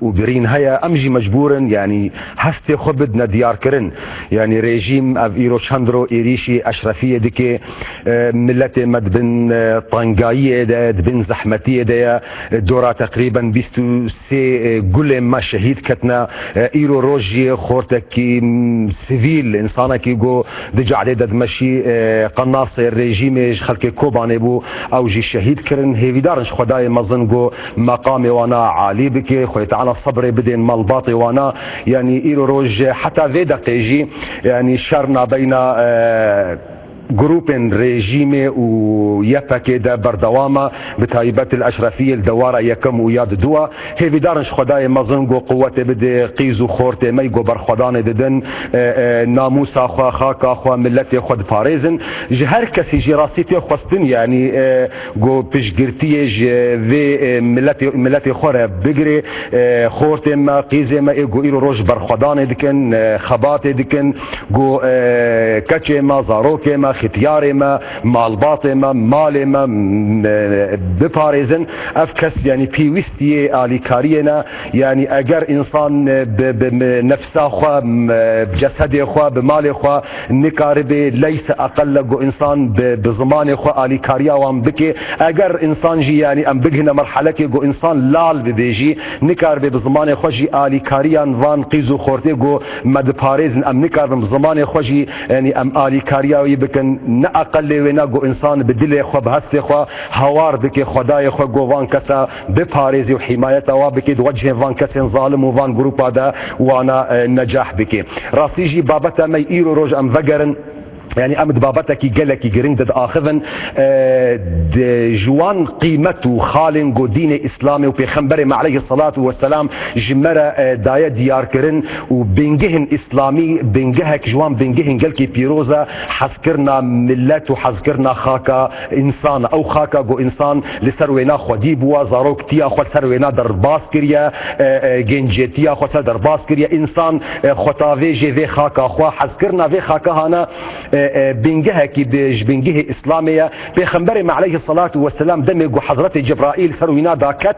وبرين هيا امجي مجبورا يعني هستي خو بدنا ديار كرن يعني ريجيم اف ايرو شاندرو ايريشي اشرفيه ديكي ملتي مد بن طنقايه بن زحمتيه ديا دورا تقريبا بيستو سي قل ما شهيد كتنا ايرو روجي خورتكي سيفيل انسانكي جو دجا عدد مشي قناص الريجيم خلكي كوباني بو او جي شهيد كرن هيفي دارنش خداي مظن جو مقامي وانا عالي بكي خويت على الصبر بدين مالباطي وانا يعني ايرو روج حتى في دقيجي يعني شرنا بين جروبين ريجيمي ويبا كده بردوامة بتايبات الأشرفية الدوارة يكم وياد دوا هي بدارنش خداي مظنقو قوة بدي قيزو خورتي ميقو برخدان ددن ناموس أخوا خاكا أخوا ملتي خود فاريزن جهر كسي جراسيتي خواستن يعني جو بشجرتي في ملتي خورة بقري خورتي ما قيزي ما إيقو إيرو روش برخدان دكن خباتي دكن جو كاتشي ما زاروكي ما ختياري ما مالباطي ما مالي ما بباريزن افكس يعني بيوستي اليكارينا يعني اگر انسان بنفسه خوا بجسده خوا بمال خوا نكاربي ليس اقل جو انسان بزمان خوا اليكاريا وام بكي اگر انسان جي يعني ام بجهنا مرحله جو انسان لال بيجي نكاربي بزمان خوا جي اليكاريا وان قيزو خورتي جو مد باريزن ام نكارب بزمان خوا جي يعني ام اليكاريا يبكن نا اقل ونا جو انسان بدل خو بهست خو هوار بك خداي خو جو وان كسا بباريزي وحمايته وبك وجه وان كسن ظالم وان جروب هذا وانا نجاح بك راسيجي بابتا مي ايرو روج ام فجرن يعني امد بابتك جلكي جريندد اخذن جوان قيمته خالن جو دين اسلامي وبيخنبري عليه الصلاه والسلام جمره دايا ديار كرن وبنجهن اسلامي بنجهك جوان بنجهن جلكي بيروزا حذكرنا ملات وحذكرنا خاكا انسان او خاكا جو انسان لسروينا خديب وزاروك تيا خو سروينا درباس كريا جنجتيا خو درباس كريا انسان خطافي جي في خاكا خو حذكرنا في خاكا هنا بنجها كي بنجه اسلاميه بيخنبري عليه الصلاه والسلام دمج حضرة جبرائيل سروينا داكت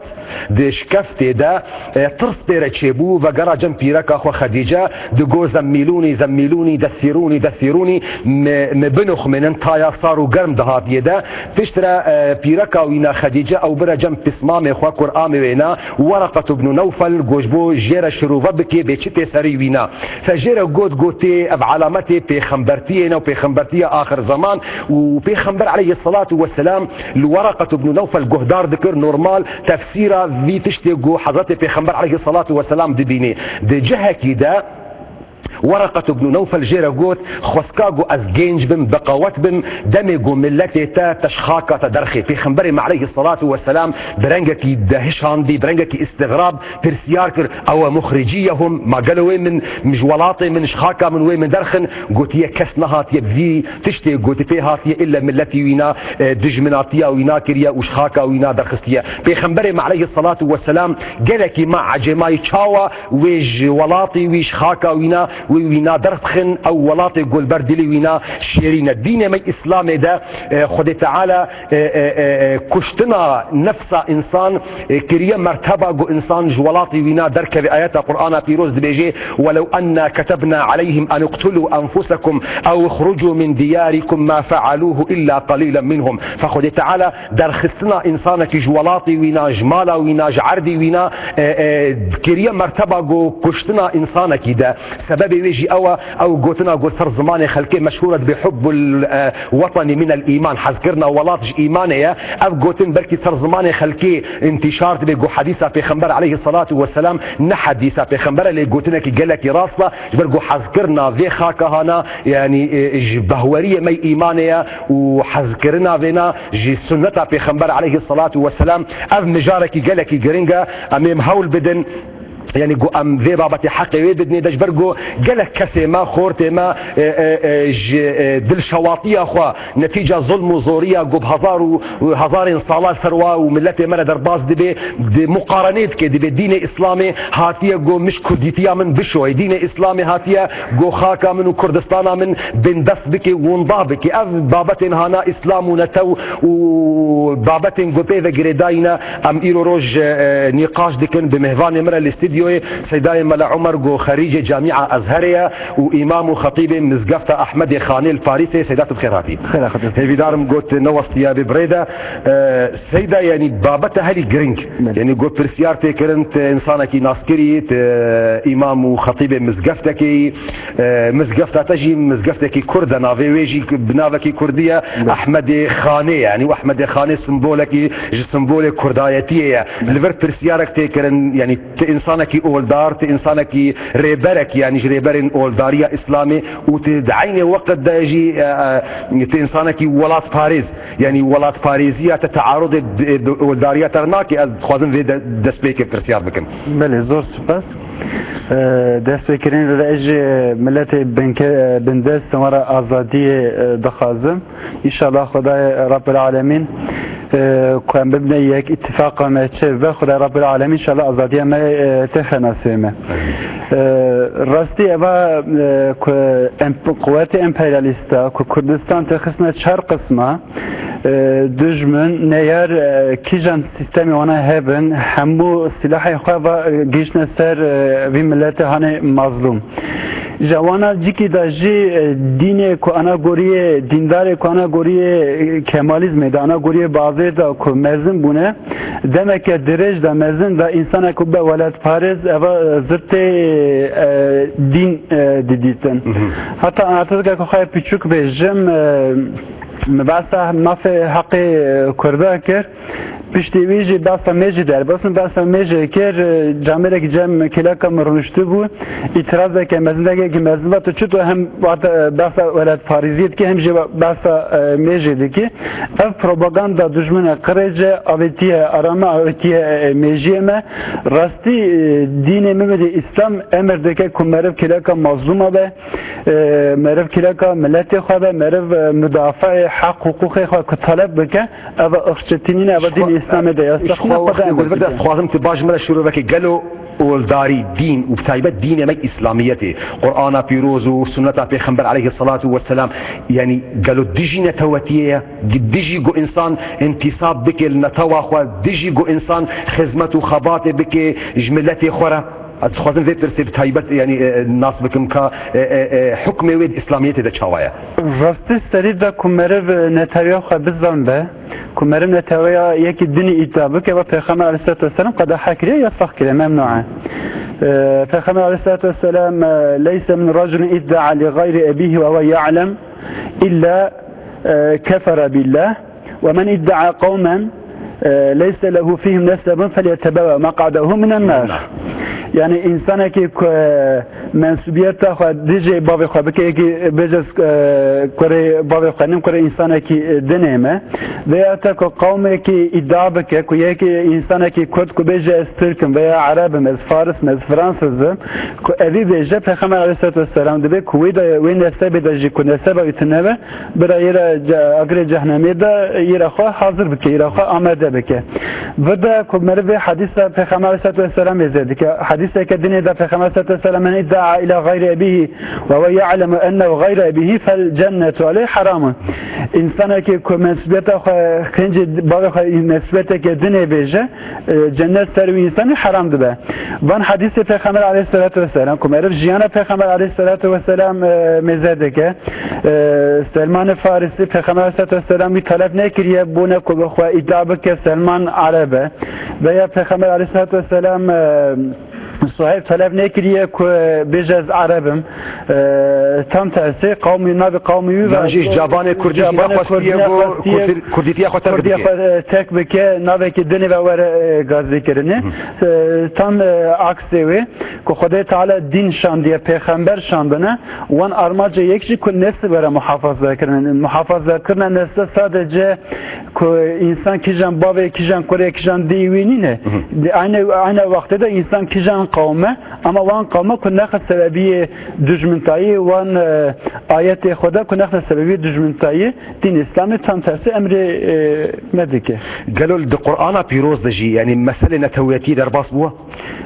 دشكفت دا ترس تشيبو وقرا جنبيرك اخو خديجه دجو زميلوني زميلوني دثروني دثروني مبنخ من انتايا صاروا قرم دهات يدا تشترى بيركا وينا خديجه او برا جنب اسمامي اخو قران وينا ورقه بن نوفل جوجبو جيره شروفه بكي بيتشتي سري وينا فجيره جوتي بعلامتي بخنبرتينا وبيخنبرتيه اخر زمان وبيخنبر عليه الصلاه والسلام الورقه بن نوفل جهدار ذكر نورمال تفسيره في تشتي حضرتي بيخنبر عليه الصلاه والسلام دبيني دي جهه كده ورقة بن نوفل جيرا قوت خسكاقو ازجينج بم بقوات بم دمجو ملتي تا تشخاكا تدرخي في خنبري عليه الصلاة والسلام برنجكي دهشاندي برنجكي استغراب ترسياركر او مخرجيهم ما قالوا وين من مجولاتي من شخاكا من وين من درخن قوت هي كسنهات يبذي تشتي قوت فيها الا ملتي وينا دجمناتيا وينا كريا وشخاكا وينا درخستيا في خنبري عليه الصلاة والسلام قالكي مع عجماي تشاوا ويج ولاتي ويش خاكا وينا وينا درخن او ولاتي قول بردلي وينا شيرين الدين مي اسلامي ده خد تعالى كشتنا نفس انسان كريا مرتبه جو انسان جولاتي وينا درك بايات القران في روز بيجي ولو ان كتبنا عليهم ان اقتلوا انفسكم او اخرجوا من دياركم ما فعلوه الا قليلا منهم فخد تعالى درخستنا انسانك جولاتي وينا جمالا وينا جعردي وينا كريا مرتبه جو كشتنا انسانك ده سبب ويجي او قوتنا قول صار زمان خلكي مشهورة بحب الوطن من الايمان حذكرنا ولاتج ايمانية او قوتن بركي صار زمان خلكي انتشار بيقو حديثة بيخنبر عليه الصلاة والسلام نحديثة بيخنبر اللي قوتنا كي قالك راسلة برقو حذكرنا في خاكا هنا يعني بهورية مي ايمانية وحذكرنا فينا جي سنة بيخنبر عليه الصلاة والسلام او مجارة كي قالك قرنجا امام هول بدن يعني جو ام ذي بابتي حقي ويدني داش برجو قالك كسي ما خورتي ما دل شواطية اخوا نتيجة ظلم وزورية جو بهزار صلاة سروا وملتي مرة درباز دبي مقارنات كي دبي دين اسلامي هاتية جو مش كرديتيا من بشوي دين اسلامي هاتية جو خاكا من وكردستانا من بندس بكي ونضابكي اف بابتين هانا اسلام ونتو وبابتين جو بيذا جريداينا ام ايرو روج نقاش دكن بمهفان مرة الاستديو سيداي ملا عمر جو خريج جامعة أزهرية وإمام وخطيب مزقفة أحمد خاني الفارسي سيدات بخيراتي خير أخذ هي بدارم قلت نوصيا ببريدة سيدة يعني بابتها هلي جرينج يعني قلت برسيارتي كرنت إنسانك ناسكري إمام وخطيب مزقفتك مزقفتها تجي مزقفتك كردة نافي ويجي بنافك كردية أحمد خاني يعني وأحمد خاني سمبولك سمبولك كردايتية لفر برسيارك تكرن يعني إنسانك اولدار انسانك ريبرك يعني ريبرن اولداريا اسلامي وتدعيني وقت داجي انسانك ولات باريس يعني ولات باريزيه تتعارض اولداريا ترناكي خوازن في دسبيك فرسيار بكم بله زور سپاس دستکرین رأج ملت بندست مرا آزادی دخازم انشاءالله خدای رب العالمین كان ببنى يك اتفاقا ما تشبه خدا رب العالمين ان شاء الله ازاديه ما تخناسمه راستي ابا قوات امبرياليستا كردستان تخصنا چهار قسمه دجمن نيار كيجان سيستمي وانا هبن همو سلاح خوا گيشنا سر في ملت هانه مظلوم جوانا جيكي دا جي دين كو انا غوري دیندار كو انا غوري كماليزم دا انا غوري بازي دا كو مزن بونه demek درج دا مزن دا انسان كو به ولد فارز اوا زرت دين ديديتن حتى انا تذكر كو خايف بيچوك بجم مباسه ما في حق كردا كر پشتی ویژی دست میجی در بسن دست میجی کر جامعه که جم کلاک مرنشته بود اعتراض که مزنده که مزنده تو چطور هم دست ولد فاریزیت که هم جب دست میجی دیگه اف پروپاگاندا دشمن قرجه آویتی آرامه آویتی میجی ما راستی دین مبادی اسلام امر دیگه که مرف کلاک مظلومه به مرف کلاک ملت خواه به مرف مدافع حق حقوق خواه که طلب بکه او اخشتینین او دین اسلام ده است خوازم تباج ملا شروع وکی گلو اولداری دین و بتایبت دین مك اسلامیتی قرآن پیروز و سنت پیغمبر علیه الصلاة والسلام يعني قالوا ديجي نتواتيه ديجي جو انسان انتصاب بك النتوا خو ديجي جو انسان خدمت و خبات بك جملتي خورا خوازم زي ترسل تایبت يعني الناس بكم كا حكم ويد اسلاميته ده چاوايا راست سريد دا كمرف نتاويا خو بزن به كمرم نتاويا يكي ديني اتابك و پیغمبر علیه الصلاة والسلام قد حكري يصح كده ممنوعه پیغمبر علیه الصلاة والسلام ليس من رجل ادعى لغير ابيه وهو يعلم الا كفر بالله ومن ادعى قوما ليس له فيهم نسب فليتبوأ مقعده من النار يعني انسان که منسوبیت خود دیجی باوی خود بکه یکی بجز کره باوی خود نیم کره انسان که دنیمه و یا تا که قومی که ادعا بکه که یکی انسان که کرد که بجه از ترکم و یا عربم از فارسم از فرانسزم که اوی بجه پیغمبر علیه السلام دبه که وی نسبه دجی که نسبه ایتنبه برای ایره اگر جهنمی ده ایره خواه حاضر بکه ایره خواه آمده بکه و ده که مروی حدیث پیغمبر علیه السلام ازده که حدیث كدنيا دا في 5 سنة من ادعى إلى غير أبيه وهو يعلم أنه غير أبيه فالجنة عليه حرام إنسان كمنسبته خنج باغ نسبته كدنيا بيجه جنة تروي إنسان حرام ده وان حديث في خمر عليه الصلاة والسلام كم عرف جيانا في خمر عليه الصلاة والسلام مزادك سلمان فارسي في خمر عليه الصلاة والسلام طلب نكريه بونه كبخوا إدعابك سلمان عربه ويا في خمر عليه الصلاة والسلام صحيح طلب نكريه بجز عربم تم تأسي قومي نبي قومي نجيش جابان كردية كردية كردية تك بك نبي كدني بور غازي كرني تم عكسه که خدای تعالی دین شاندیه پیغمبر شاندنه وان ارماج یکجی که نسل بره محافظه کردن محافظه کردن نسل sadece insan kijan baba kijan Kore kijan divini ne aynı vakte de insan kijan kavme ama van kavme kunakh sebebi düşmüntayı van ayeti Xuda kunakh sebebi düşmüntayı din İslam'ı tam tersi emri medike. قالوا القرآن بيروز دجي يعني مسألة نتويتي در باس بوا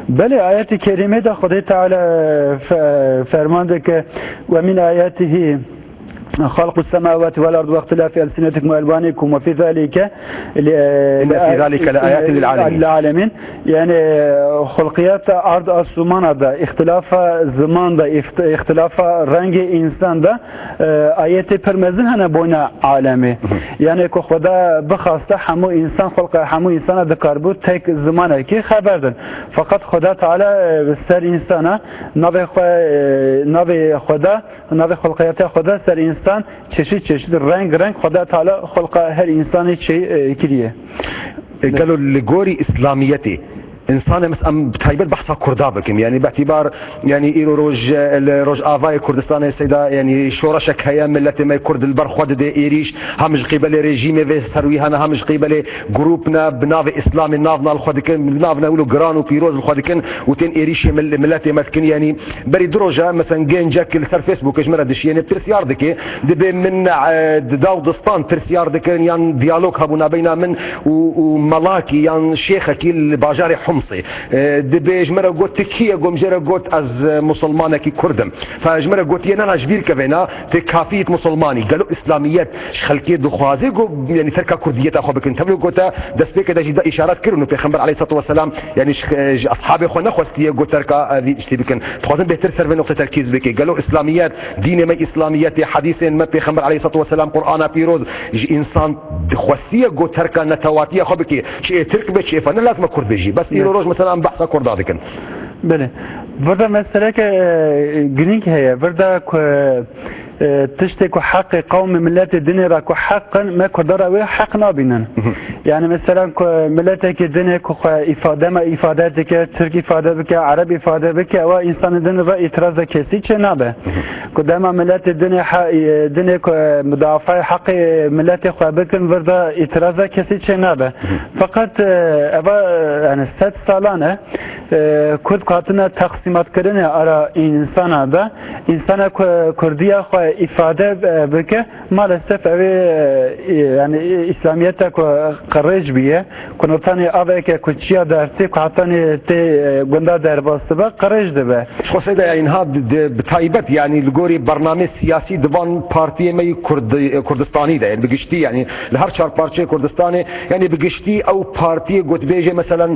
بله آيات كريمة ده خدای تعالی فرمانده که و من آیاته خلق السماوات والأرض واختلاف ألسنتكم وألوانكم وفي ذلك لآيات للعالمين يعني خلقيات أرض السمان ده اختلاف زمان ده اختلاف رنگ إنسان ده آيات پرمزن هنه بونا عالمي يعني که خدا بخواسته همو إنسان خلق همو إنسان ده کاربود تک زمانه که خبر دن فقط خدا تعالی سر إنسان نوی خدا نوی خلقيات خدا سر إنسان çeşit renk خدا تعالی خلق her insanı kiriye. قالوا لجوري اسلاميتي انسان مثلا بتايبر بحثها كردا بكم يعني باعتبار يعني ايرو روج افاي كردستان سيدا يعني شورشك هيا ملت ما كرد البرخود دي ايريش همش قبل ريجيم في سروي هنا همش قبل جروبنا بناف اسلام نافنا الخدكن بنافنا ولو جرانو بيروز الخدكن وتين ايريش ملت مسكن يعني بري دروجه مثلا جين جاك السر فيسبوك اجمر دش يعني ترسيار دكي دبي من داودستان ترسيار دكن يعني ديالوج هبونا بينا من وملاكي يعني شيخك الباجاري دبي جمرة قلت تكية قوم جرى قلت از مسلمانة كي كردم فجمرة قلت ينا جبير كفينا تكافية مسلماني قالوا إسلاميات خلقية دخوازي يعني تركا كردية أخو بكن تبلو قلت دسبيك دا جدا إشارات كرنو بيخنبر عليه الصلاة والسلام يعني أصحابي أخو نخوستية قلت تركا ذي اشتي بكن تخوزن بيهتر سر نقطة تركيز بكي قالوا إسلاميات دين ما إسلاميات حديث ما بيخنبر عليه الصلاة والسلام قرآن بيروز إنسان دخوستية قلت تركا نتواتية أخو بكي شيء ترك بشيء فأنا لازم كرد بيجي بس روج مثلا بحث كردا دكن بله بردا مسألة جرينك هي بردا تشتكي حق قوم ملات الدنيا راكو حقا ما قدر حق نابينا يعني مثلا ملاتك الدنيا كو افاده ما افادتك ترك افاده بك عربي افاده بك او انسان الدنيا را اعتراض كسي چنابه قدام ملات الدنيا الدنيا مدافع حق ملات خابكن وردا اعتراض كسي چنابه فقط ابا يعني 7 سالانه كود قاتنا تقسيمات كرنه ارا انسانا ده انسانا كرديه ifade beke maalesef yani İslamiyet'e karış biye konutani aveke kuçya dersi kuhatani te gunda derbası be karışdı be. خصوصا يعني هاد بتايبت يعني الجوري برنامج سياسي دبان بارتي مي كردستاني ده يعني بقشتي يعني لهر شهر بارتي كردستاني يعني بقشتي او بارتي قلت بيجي مثلا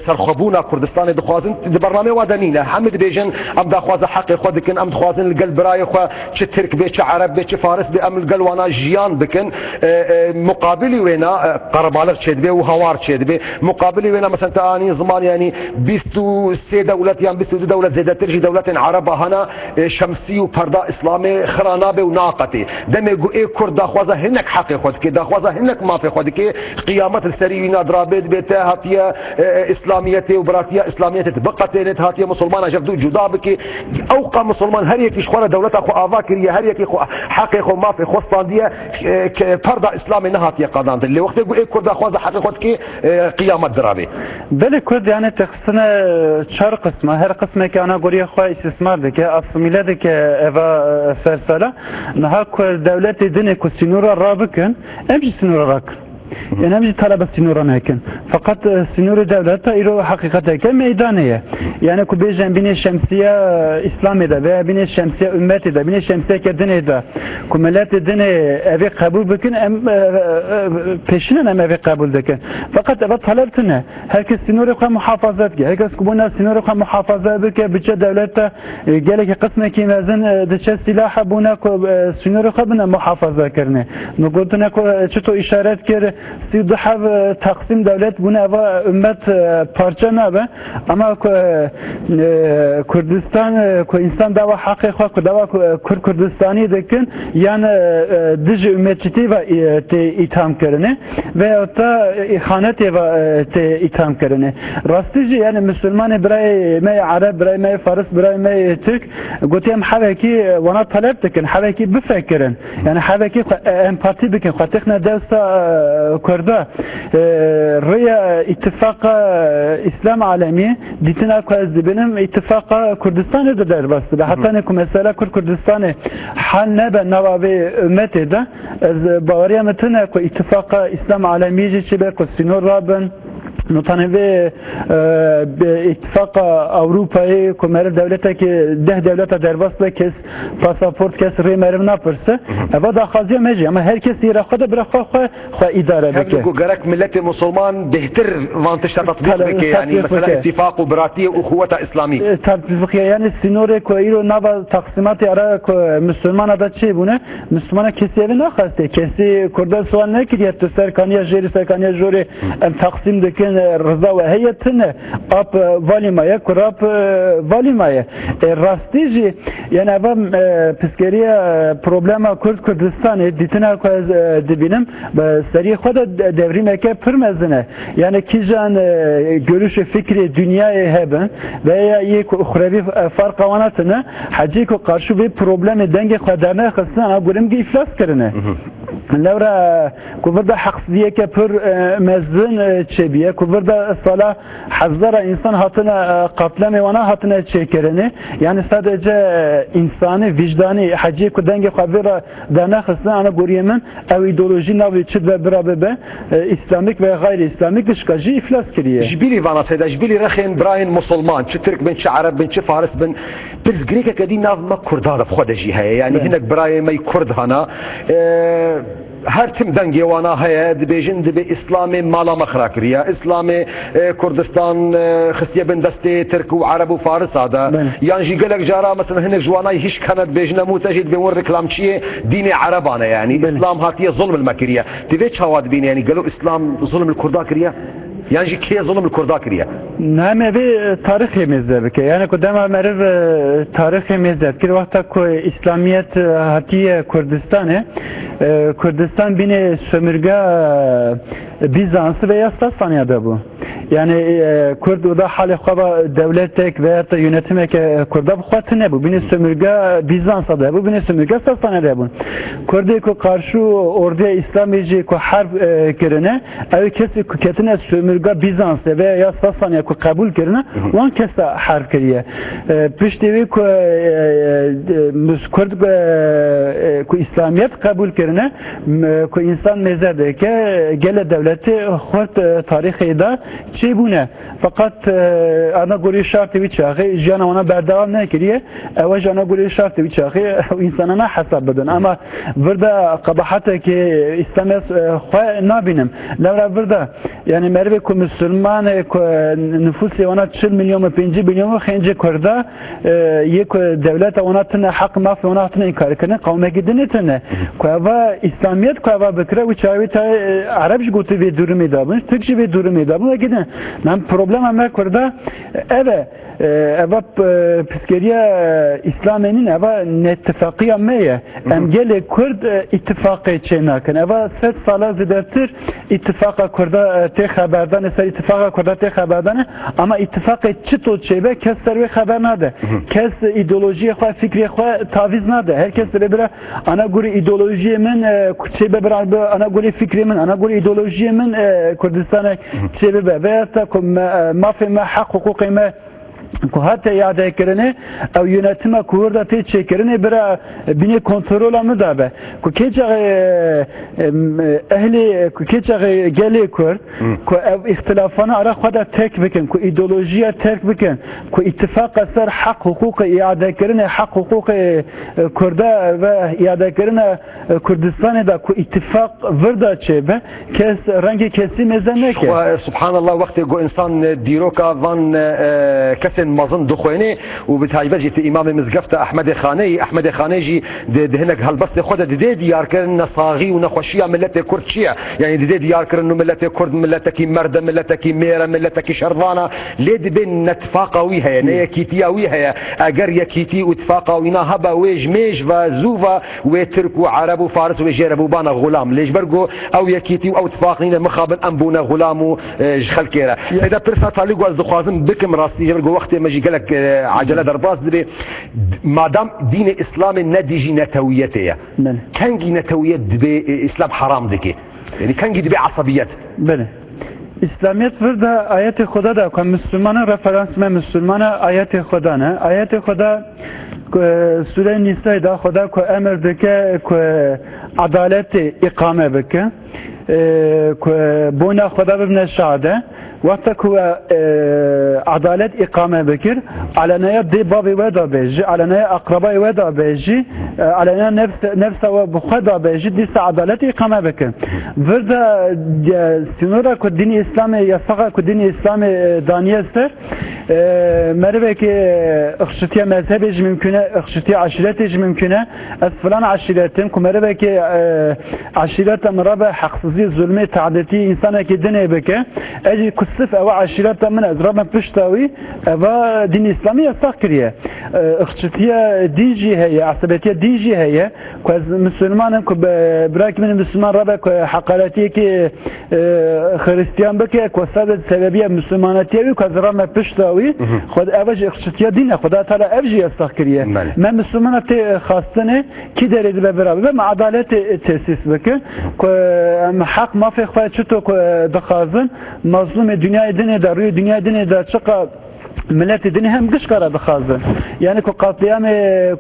سرخبونا كردستاني دخوازن برنامج ودنينا حمد بيجن ام دخواز حق خودكن ام دخوازن القلب راي خو ترك بيش عرب بيش فارس بأمل قلوانا جيان بكن مقابلي وينا قربالغ شدبه وهوار شدبه مقابلي وينا مثلا تاني زمان يعني 23 دولة يعني 22 دولة زيادة ترجي دولة عرب هنا شمسي وبردا اسلامي خرانابه وناقتي دم ايه كرد داخوازه هنك حق خودك داخوازه هنك ما في خودك قيامات السريين درابد بيته هاتيه اسلاميته وبراتيه اسلاميته بقتين هاتيه مسلمان جفدو جدا بك اوقع مسلمان هر يكش خونه دولة اخو افاكر هر يكي حق خو ما في خصانديه فرض اسلامي نهات يقادان اللي وقت يقول ايه كرد اخوازه حق خودك قيامات درابي بله كرد يعني تقسنا شر قسمه هر قسمه كان اقول يا اخوي استثمار دك اصميله دك ايفا فلسله نها دولة دنيا كسنورا رابكن امشي سنورا راكن يعني امشي طلب السنورا ماكن فقط سنور دولة ايرو حقيقتها كميدانيه يعني كو بيجن بين الشمسيه اسلامي ده بين الشمسيه امتي ده بين الشمسيه كدنيا ده كملات الدنيا ابي قبول بكن ام بيشنا ام ابي قبول دكن فقط ابى طلبتنا هركس سنور خو محافظات هركس كبونا سنور خو محافظه بك بچ دولته قالك قسمه كي مازن دچ سلاح بونا سنور خو بنا محافظه کرنه نو قلتنا چتو اشارات كر 32 تقسیم دولت بونه و امت پارچه نبه اما کردستان که انسان دوا حقی خواه که دوا کردستانی دکن یعنی دج امتیتی و ایتام کرنه و تا خانت و ایتام کرنه راستی جی یعنی مسلمان برای می عرب برای می فارس برای می ترک گوتیم حوکی وانا طلب دکن حوکی بفکرن یعنی حوکی امپاتی بکن خاطر ندستا کرده روی اتفاق اسلام عالمی دیتنا که از بینم اتفاق کردستان ده در بسته به حتی نکو مثلا کردستان حال نبه نوابه امت ده از باوری امتنه که اتفاق اسلام عالمی جی چه به کسینور رابن نطانه به اتفاق اروپایی که مر دولته که 10 دولت در واسطه کس پاسپورت کس ری مرم نپرسه و داخازی مجی اما هر کسی را خود بر خو اداره بکه هم گرک ملت مسلمان بهتر وانتش تطبیق بکه یعنی مثلا اتفاق و براتی و اخوه اسلامی تطبیق یعنی سینور کو ایرو نوا تقسیمات اره که مسلمان دا چی بونه مسلمان کسی نخواسته کسی کرد سوال نکرد تو سرکانی جری سرکانی جوری تقسیم دکن رضا و هیئتن آپ والی مایه کراب والی مایه راستی جی یعنی اول پسکری پروبلم کردستان دیتنا که از دبینم به سری خود دوریم که پرمزنه یعنی کی جان görüş fikri dünyaya hebben veya یک اخروی فرق وانتنه حجی که قارشو به پروبلم دنگ خدانه خستن اگرم که افلاس کرنه لورا کووردا حقسیه که پر مزن چبیه کووردا سالا حذر انسان هاتنا قتل وانا هاتنا چکرنه یعنی sadece insani vicdani حجی که دنگ خبر دانه خستن انا گوریمن او ایدئولوژی نوی چد و برابه به اسلامیک و غیر اسلامیک دشکاجی افلاس کریه جبیلی وانا سیدا جبیلی رخین براین مسلمان چه ترک بن چه عرب بن چه فارس بن بس گریکه کدی ناف ما کردان خودجی هي یعنی هناك برای می کرد هنا هر تم دنگی وانا هيا دبيجن دبي اسلامي مالا مخراكريا اسلامي كردستان خسيه بن دستي ترك وعرب وفارس هذا يعني جي قالك جارا مثلا هنا جوانا هيش كانت بيجنا متجد بين ريكلامشيه ديني عربانه يعني اسلام هاتيه ظلم المكريه تبيش هواد بين يعني قالوا اسلام ظلم الكرداكريه يعني جي كي ظلم الكرداكريه نعم به تاریخ میزد که یعنی کدام مرد تاریخ میزد که وقتا که اسلامیت هاتیه کردستانه کردستان بین sömürge Bizans'ı veya Sasanya'da bu. Yani Kurd o da hali khaba devletek veya da yönetmek Kurd'a bu xatı ne bu? Bine sömürge Bizans'da da bu, bine sömürge Sasanya'da bu. Kurd'e ko karşı orduya İslamici ko harp kerene, ev kesi ketine sömürge Bizans'da veya Sasanya ko kabul kerene, wan kesa harp keriye. Piştevi ko Kurd ko İslamiyet kabul kerene, ko insan mezerde ke gele devleti xort tarihi da چی بونه فقط انا گوری شرط وی چاخه جانا ونا بردوام نکریه او جانا گوری شرط وی چاخه انسانانا حساب بدن اما ورده قباحته که استمس خواه نبینم لورا ورده yani merve ko Müslüman nüfusu ona 40 milyon 5 milyon xence kurda yek devlet ona tane hak maf ona tane inkar kene kavme gidinetene koava İslamiyet koava bekre ve çavi ta Arapç gotu ve durumu da bu Türkçe ve durumu da bu gidin nam problem ama kurda eve eva psikeriye İslamiyenin eva nettifakiye meye emgele Kurd ittifakı çenaken eva 7 sala zidertir ittifaka kurda te haberdan eser ittifaka kurda te haberdan ama ittifakı çito çebe kesler ve haber nade kes ideolojiye xwa fikriye xwa taviz nade herkes de bir ana göre ideolojiye men çebe bir ana göre fikriye men ana göre ideolojiye men Kurdistan'a çebe ve ta mafya hak hukuki که حتی یاده کرنه او یونتما کوردا تی چکرنه برا بینی کنترل مدابه که کجا اهلی که کجا گلی کرد که اختلافنا را خود تک بکن که ایدئولوژی تک بکن که اتفاق سر حق حقوق یاده کرنه حق حقوق کردا و یاده کرنه کردستان دا که اتفاق وردا چه به کس رنگ کسی مزنه که سبحان الله وقتی گو انسان دیروکا وان کسی مازن دخوينه وبتهايبه جي امام مزقفته احمد خاني جي هناك هالبس خد دي ديار كان صاغي ونخوشيه ملته كرد شيعه يعني دي ديار كان ملته كرد ملته كي مرده ملته كي ميره ملته كي شربانه ليد بين نتفاقوي هي يعني كيتياوي هي اگر يكيتي واتفاقوي هبا ويج ميج وزوفا وترك وعرب وفارس وجرب وبانا غلام ليش برجو او يكيتي او اتفاقين مخابن انبونا غلام خلكيره اذا برفا طالق از خوازم بكم راسي برجو وقت ما جي قالك عجله درباس دبي مادام دين اسلام نديجي نتويته كان نتويه دبي اسلام حرام دكي يعني كان دبي عصبيات بله اسلامیت ورده آیت خدا ده که مسلمان رفرانس من مسلمان آیت خدا نه آیت خدا سوره نیسای ده خدا که امر بکه که عدالت اقامه بکه که بونا خدا ببنه شاده وقتا که عدالت اقامه بکر علانه دی بابی ودا بیجی علانه اقربای ودا بیجی علانه نفس و بخدا بیجی دیست عدالت اقامه بکر ورده سنورا که دین اسلام یساقا که دین اسلام دانیه سر مروه که اخشتی مذهبش ممکنه اخشتی عشیرتش ممکنه از فلان عشیرتیم که مروه که عشیرت مرابه حقصی ظلمه تعدیتی انسانه که دنه بکه اجی کسف او عشیرت من از رابه پشتاوی او دین اسلامی یساق کریه اخشتی دینجی هیه عصبیتی دینجی هیه که از مسلمانم که براک من مسلمان رابه که حقالتی که خریستیان بکه که سبب سببی مسلمانتیوی که از رابه پشتاوی خود اوج اخشتی دینه خدا تعالی اوجی یساق کریه من مسلمانت خواستنه کی درید به برابر و عدالت تأسیس بکن که حق ما في خواهد چطور که دخازن مظلوم دنیای دنیا در روی دنیای دنیا در چقدر ملت دنیا هم گش کاره دخازن یعنی که قاطیام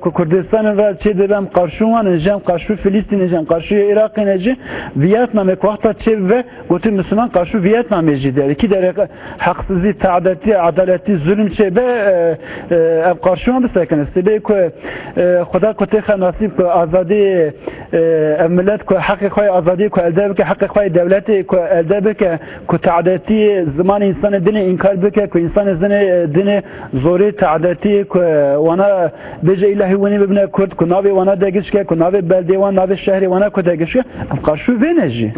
که کردستان را چه دارم قرشوان نجام قرشو فلسطین نجام قرشو عراق نجی ویتنام که وقتا چه و گوتی مسلمان قرشو ویتنام نجی داره کی داره حقسزی تعدادی عدالتی ظلم چه به اب قرشوان بسکن است به که خدا کتی خناسیب که آزادی ملت که حق خواه آزادی که الده که حق خواه دولت که الده بکه که تعدادی زمان انسان دنیا انکار بکه که انسان زن دین زوری تعدادی که وانا بجای الهی ونی ببینه کرد که ناوی وانا دگیش که ناوی بلدی وانا ناوی شهری وانا که دگیش که قرشو وینجی.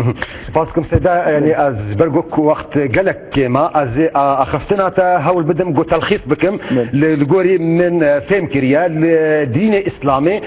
باز کم سدا یعنی از برگوک وقت گلک ما از اخفتنا تا هول بدم گو تلخیص بکم لگوری من فهم کریا دین اسلامی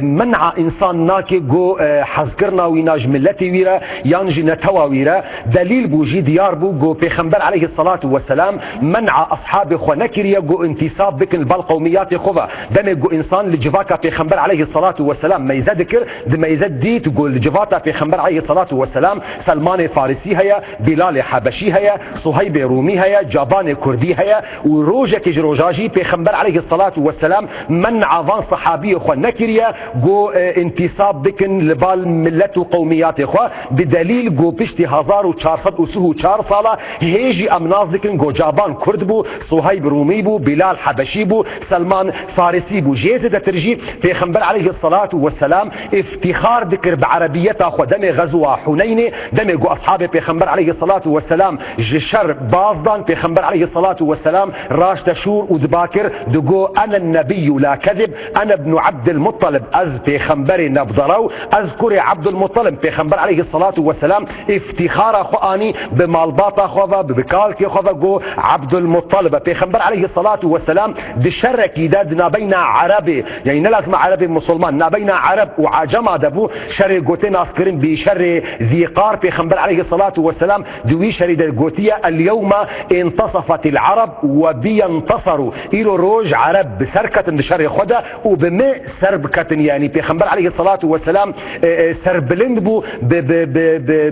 منع انسان ناکی گو حذکرنا ویناج ملتی ویرا یانجی نتوا ویرا دلیل بوجی دیار بو گو پیغمبر علیه الصلاة والسلام منع اصحاب خو نكريا جو انتصاب بكن بالقوميات خوفا دم جو انسان لجفاكا في خنبر عليه الصلاه والسلام ما يذكر ما يزدي تقول جفاتا في خنبر عليه الصلاه والسلام سلمان فارسي هيا بلال حبشي هيا صهيب رومي هيا جابان كردي هيا وروجك جروجاجي في خنبر عليه الصلاه والسلام منع ظن صحابي خو نكريا جو انتصاب بكن لبال ملت وقوميات خو بدليل جو بشتي 1404 صاله هيجي امناز بكن جو جابان كرد بو صهيب رومي بو بلال حبشي بو سلمان فارسي بو جيزة ترجي پیغمبر عليه الصلاة والسلام افتخار ذكر بعربيته خو دم غزوة حنين دم جو اصحاب پیغمبر عليه الصلاة والسلام جشر بازدان پیغمبر عليه الصلاة والسلام راش تشور ودباكر دقو انا النبي لا كذب انا ابن عبد المطلب از پیغمبر نبضرو اذكر عبد المطلب پیغمبر عليه الصلاة والسلام افتخار خواني بمالباطا خوفا ببكالكي خوفا جو عبد المطلب پیغمبر عليه الصلاة والسلام دشرك داد نابين عربي يعني نلازم عربي مسلمان نابين عرب وعجم دبو شر قوتين اسكرين بشر ذي قار پیغمبر عليه الصلاة والسلام دوي شريد القوتية اليوم انتصفت العرب وبينتصروا إلو روج عرب بسركة بشر خدا وبما سربكة يعني پیغمبر عليه الصلاة والسلام سربلند بو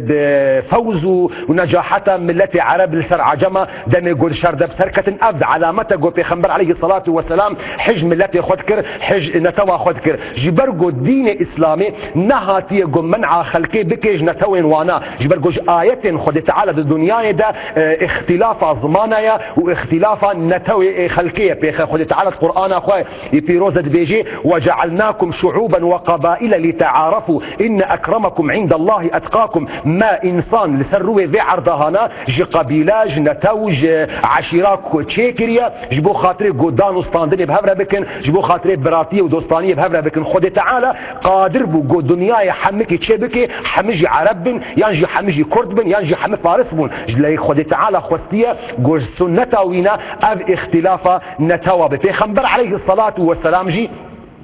بفوز ونجاحة ملة عرب لسر عجمة دم يقول شر دب سركة أبد علامته جو پیغمبر عليه الصلاة والسلام حج ملتي خدكر حج نتوا خدكر جبرجو دين إسلامي نهاتي جو منع خلقي بكيج نتوين وانا جبرجو آية خد تعالى الدنيا ده اختلاف زمانيا واختلاف نتوي خلقية بيخ خد تعالى القرآن أخوي يبيروزة بيجي وجعلناكم شعوبا وقبائل لتعارفوا إن أكرمكم عند الله أتقاكم ما إنسان لسروي ذي عرضهانا جي قبيلاج نتوج عشيرات چه کریه جبو خاطر گودان و ستاندنی بهفره بکن جبو خاطر براتی و دوستانی بهفره بکن خود تعالی قادر بو گو دنیای همه که چه بکی همه جی عرب بن یعنی همه جی کرد بن یعنی همه فارس بون جلی خود تعالی خوستیه گو سنت وینا اف اختلاف نتوا به پیغمبر علیه الصلاة والسلام جی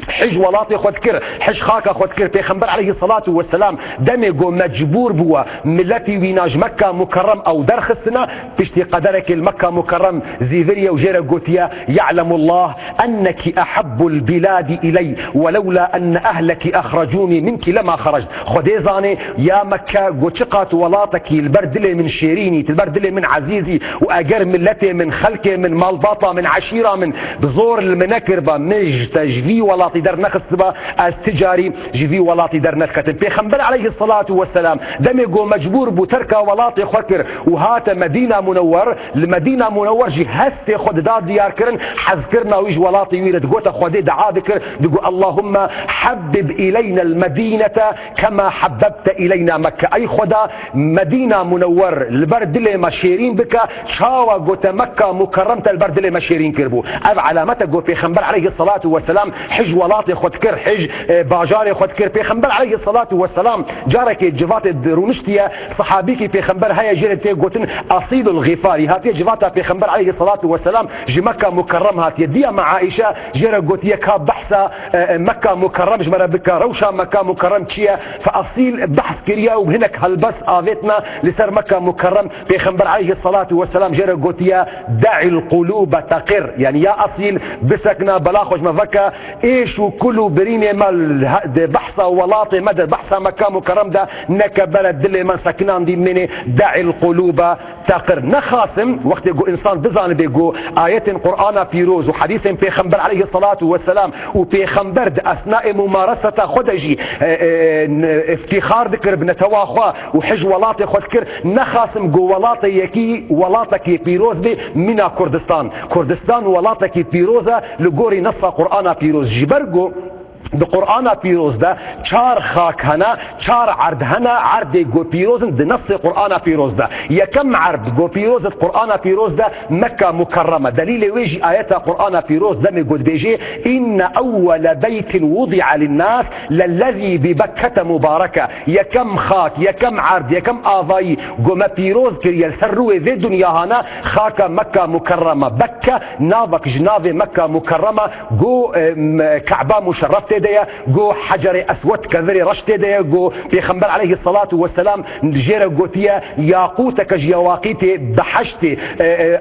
حج ولاتي خود كر حج خاكا خود كر پیغمبر عليه الصلاة والسلام دمجو مجبور بوا ملتي ويناج مكة مكرم او درخستنا بشتي قدرك المكة مكرم زيفريا وجيرا قوتيا يعلم الله انك احب البلاد الي ولولا ان اهلك اخرجوني منك لما خرجت خديزاني يا مكة قوتشقات ولاتك البردلي من شيريني البردلي من عزيزي واجر ملتي من خلقي من مالباطة من عشيرة من بزور المنكربة مج تجفي ولا در نخصبه از تجاری جوی ولاتی در نخکتن پیغمبر علیه الصلاة والسلام دمگو مجبور بو ترک ولاتی خود کر و هات مدینه منور المدینه منور جی هست خود داد دیار کرن حز کرنا ویج ولاتی ویرد گوت خود دعا بکر دگو اللهم حبب الینا المدینه کما حببت الینا مکه ای خدا مدینه منور البردل مشیرین بک شاوا گوت مکه مکرمت البردل مشیرین کربو او علامت گو پیغمبر علیه الصلاة والسلام حج ولاتي خود كر حج باجاري خود كر پیغمبر عليه الصلاة والسلام جارك جوات درونشتيا صحابيكي پیغمبر هيا جيرتي قوتن اصيل الغفاري هاتي جواتا پیغمبر عليه الصلاة والسلام جي مكة مكرم هاتي ديا مع عائشة جيرا قوتيا كاب بحثا مكة مكرم جمرا بكا روشا مكة مكرم تشيا فاصيل بحث كريا وهناك هالبس آذتنا لسر مكة مكرم پیغمبر عليه الصلاة والسلام جيرا قوتيا دع القلوب تقر يعني يا اصيل بسكنا بلاخوش مفكا ايش وكله بريمي مال بحثة ولاطي مدى بحثة مكان مكرم ده نكبل دل من سكنان دي مني دع القلوب تقر نخاسم وقت يقول انسان بزان بيقول آيات قرآن بيروز وحديث بيخنبر عليه الصلاة والسلام وبيخنبر اثناء ممارسة خدجي افتخار ذكر بنتواخوا وحج ولاطي خد كر نخاسم جو ولاطي يكي ولاطكي بيروز بي منا كردستان ولاطكي بيروزة لقوري نص قرآن بيروز جبرگو د قرآن پیروز ده چار خاک هنا چار عرض هنا عرض گو پیروز ده نص قرآن پیروز ده یکم عرض گو پیروز قرآن پیروز ده مکه مکرمه دلیل ویجی آیت قرآن پیروز ده می گود بیجی ان اول بیت وضع للناس للذي ببکه مبارکه یکم خاک یکم عرض یکم آوایی گو ما پیروز کریل سر روی ذی دنیا هنا خاک مکه مکرمه بکه ناوک جناب مکه مکرمه گو کعبه مشرفته ديا جو حجر اسود كذري رشت ديا جو بيخنبر عليه الصلاة والسلام جيرا قوتيا ياقوتك جيواقيتي بحشتي